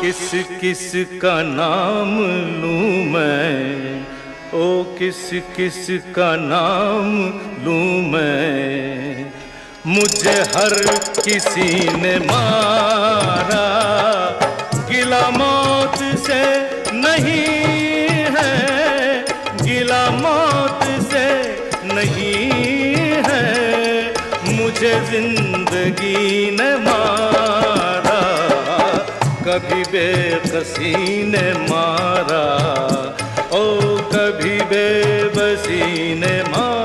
किस किस का नाम लूं मैं, ओ किस किस का नाम लूं मैं। मुझे हर किसी ने मारा, गिला मौत से नहीं है, गिला मौत से नहीं है। मुझे जिंदगी ने मारा, कभी बेकसी ने मारा, ओ कभी बेबसी ने मारा।